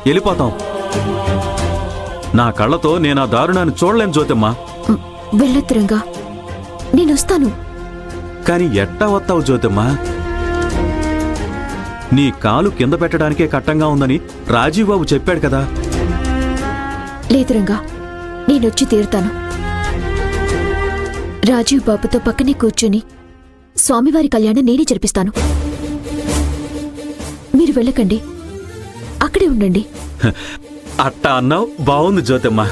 వెళ్ళిపోతాం. నా కళ్ళతో నేను ఆ దారుణాన్ని చూడలేను జ్యోతమ్మా. వెళ్ళొద్దు రంగా, నేనొస్తాను. కాని ఎట్టా వస్తావు జ్యోతమ్మా? నీ కాలు కింద పెట్టడానికే కట్టంగా ఉందని రాజీవ్ బాబు చెప్పాడు కదా. లేదు రంగా, నేనొచ్చి తీరుతాను. రాజీవ్ బాబుతో పక్కనే కూర్చుని స్వామివారి కళ్యాణం నేనే జరిపిస్తాను. మీరు వెళ్ళకండి, అక్కడే ఉండండి. అట్టా అన్నావు, బావుంది జ్యోతమ్మా.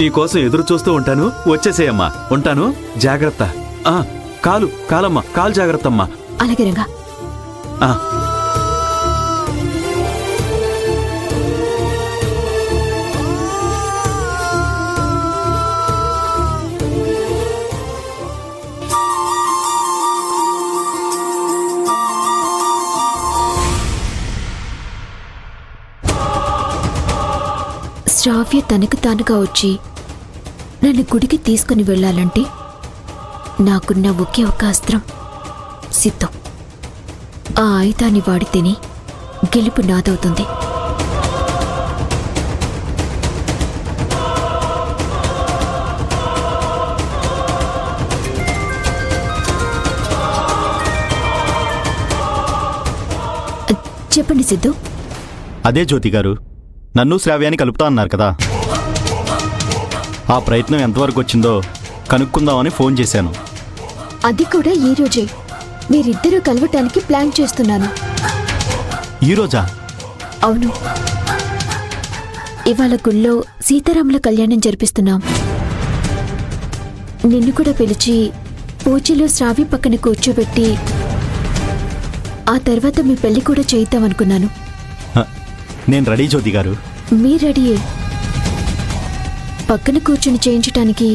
నీకోసం ఎదురు చూస్తూ ఉంటాను, వచ్చేసేయమ్మా. ఉంటాను, జాగ్రత్త. కాలమ్మా, కాలు జాగ్రత్త అమ్మా. అలాగే రంగా. శ్రావ్య తనకు తానుగా వచ్చి నన్ను గుడికి తీసుకుని వెళ్ళాలంటే నాకున్న ఒకే ఒక్క అస్త్రం సిద్ధం. ఆ ఆయుధాన్ని వాడితేనే గెలుపు నాదవుతుంది. చెప్పండి సిద్ధు. అదే జ్యోతి గారు, నన్ను శ్రావ్యాన్ని కలుపుతా అన్నారు కదా, ఆ ప్రయత్నం ఎంతవరకు వచ్చిందో కనుక్కుందామని ఫోన్ చేశాను. అది కూడా ఈ రోజే మీరిద్దరూ కలవటానికి ప్లాన్ చేస్తున్నాను. ఈరోజా? అవును, ఇవాళ గుళ్ళో సీతారాముల కళ్యాణం జరిపిస్తున్నాం. నిన్ను కూడా పిలిచి పూజలో శ్రావ్య పక్కన కూర్చోబెట్టి ఆ తర్వాత మీ పెళ్లి కూడా చేయిద్దామనుకున్నాను. నేను రెడీ జ్యోతి గారు. మీ రెడీయే, పక్కన కూర్చుని చేయించటానికి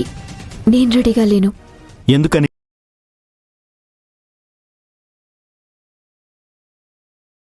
నేను రెడీగా లేను. ఎందుకని?